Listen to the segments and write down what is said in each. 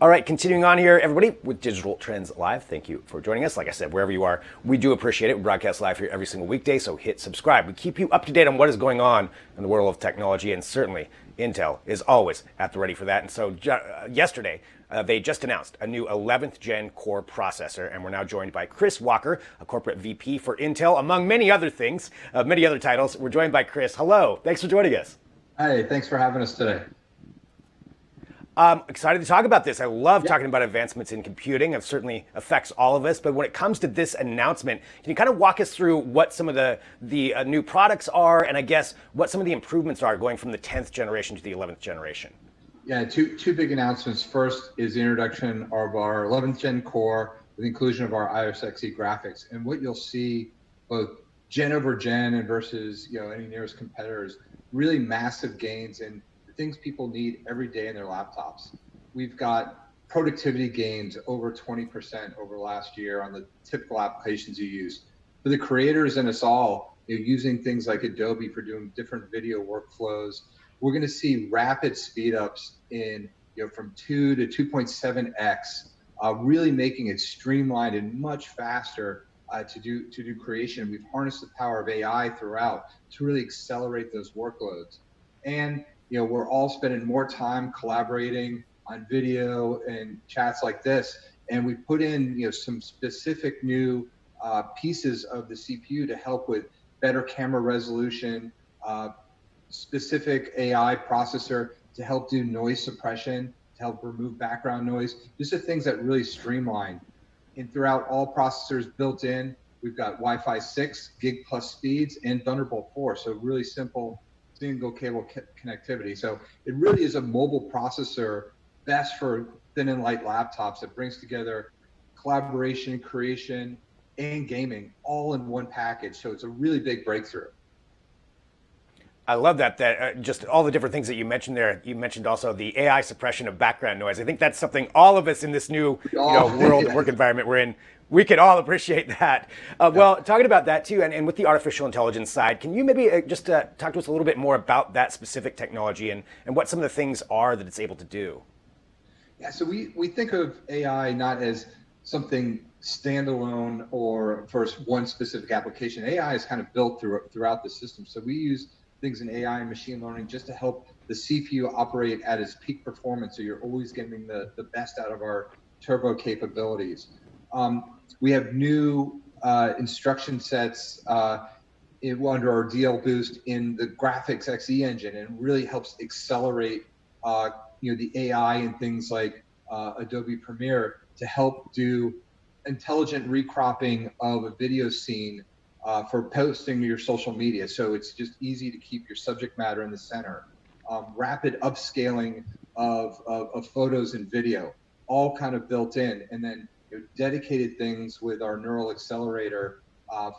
All right, continuing on here, everybody, with Digital Trends Live. Thank you for joining us. Like I said, wherever you are, we do appreciate it. We broadcast live here every single weekday, so hit subscribe. We keep you up to date on what is going on in the world of technology, and certainly Intel is always at the ready for that. And so yesterday, they just announced a new 11th gen core processor, and we're now joined by Chris Walker, a corporate VP for Intel, among many other things, many other titles. We're joined by Chris. Hello, thanks for joining us. Hey, thanks for having us today. I'm excited to talk about this. I love talking about advancements in computing. It certainly affects all of us. But when it comes to this announcement, can you kind of walk us through what some of the new products are, and I guess what some of the improvements are going from the 10th generation to the 11th generation? Yeah, two big announcements. First is the introduction of our 11th gen core with the inclusion of our Iris Xe graphics. And what you'll see both gen over gen and versus any nearest competitors, really massive gains in the things people need every day in their laptops. We've got productivity gains over 20% over last year on the typical applications you use. For the creators and us all, using things like Adobe for doing different video workflows, we're going to see rapid speed ups in from 2 to 2.7x, really making it streamlined and much faster to do creation. We've harnessed the power of AI throughout to really accelerate those workloads. And we're all spending more time collaborating on video and chats like this. And we put in some specific new pieces of the CPU to help with better camera resolution, specific AI processor to help do noise suppression, to help remove background noise. These are things that really streamline. And throughout all processors built in, we've got Wi-Fi 6, gig plus speeds, and Thunderbolt 4. So really simple single cable connectivity. So it really is a mobile processor, best for thin and light laptops, that brings together collaboration, creation, and gaming all in one package. So it's a really big breakthrough. I love that just all the different things that you mentioned there. You mentioned also the AI suppression of background noise. I think that's something all of us in this new world and work environment we're in, we could all appreciate that. Well, talking about that too, and with the artificial intelligence side, can you maybe just talk to us a little bit more about that specific technology and what some of the things are that it's able to do? Yeah, so we think of AI not as something standalone or for one specific application. AI is kind of built throughout the system. So we use things in AI and machine learning just to help the CPU operate at its peak performance. So you're always getting the best out of our turbo capabilities. We have new instruction sets under our DL Boost in the graphics Xe engine, and really helps accelerate the AI and things like Adobe Premiere to help do intelligent recropping of a video scene for posting to your social media. So it's just easy to keep your subject matter in the center. Rapid upscaling of photos and video, all kind of built in. And then dedicated things with our neural accelerator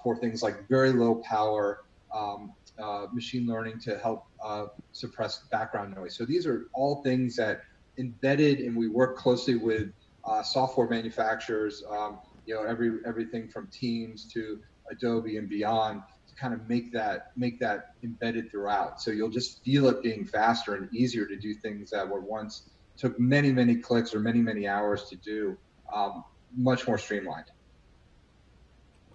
for things like very low power machine learning to help suppress background noise. So these are all things that embedded, and we work closely with software manufacturers, everything from Teams to Adobe and beyond, to kind of make that embedded throughout. So you'll just feel it being faster and easier to do things that were once took many clicks or many hours to do, much more streamlined.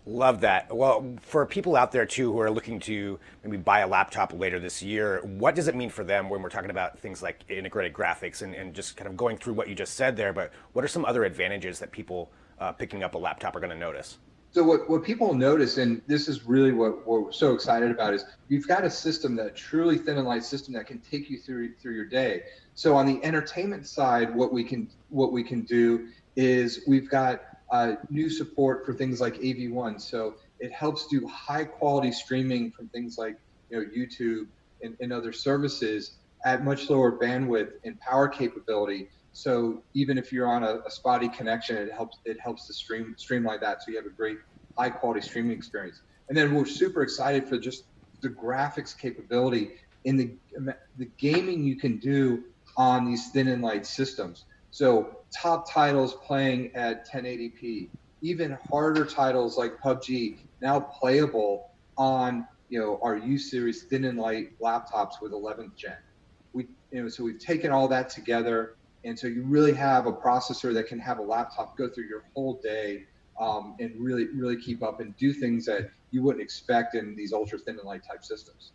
Love that. Well, for people out there too who are looking to maybe buy a laptop later this year, what does it mean for them when we're talking about things like integrated graphics and just kind of going through what you just said there? But what are some other advantages that people picking up a laptop are going to notice? So what people notice, and this is really what we're so excited about, is we've got a system, that truly thin and light system, that can take you through your day. So on the entertainment side, what we can do is we've got new support for things like AV1. So it helps do high quality streaming from things like YouTube and other services at much lower bandwidth and power capability. So even if you're on a spotty connection, it helps to streamline that, so you have a great high quality streaming experience. And then we're super excited for just the graphics capability in the gaming you can do on these thin and light systems. So top titles playing at 1080p, even harder titles like PUBG now playable on our U series thin and light laptops with 11th gen. So we've taken all that together, And so you really have a processor that can have a laptop go through your whole day, and really keep up and do things that you wouldn't expect in these ultra thin and light type systems.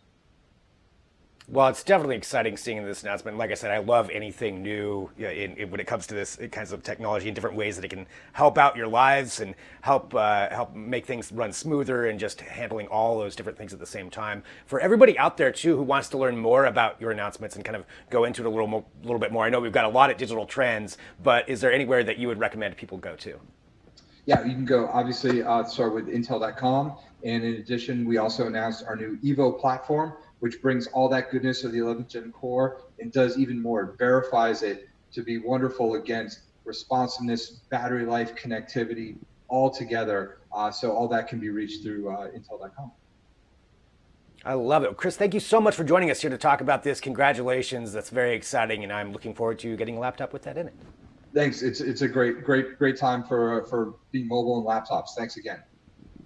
Well, it's definitely exciting seeing this announcement. Like I said, I love anything new when it comes to this kinds of technology in different ways that it can help out your lives and help make things run smoother and just handling all those different things at the same time. For everybody out there too who wants to learn more about your announcements and kind of go into it a little bit more, I know we've got a lot at Digital Trends, but is there anywhere that you would recommend people go to? Yeah, you can go obviously start with Intel.com. And in addition, we also announced our new Evo platform, which brings all that goodness of the 11th gen core and does even more. It verifies it to be wonderful against responsiveness, battery life, connectivity, all together. So all that can be reached through Intel.com. I love it. Chris, thank you so much for joining us here to talk about this. Congratulations. That's very exciting, and I'm looking forward to getting a laptop with that in it. Thanks. It's a great time for being mobile and laptops. Thanks again.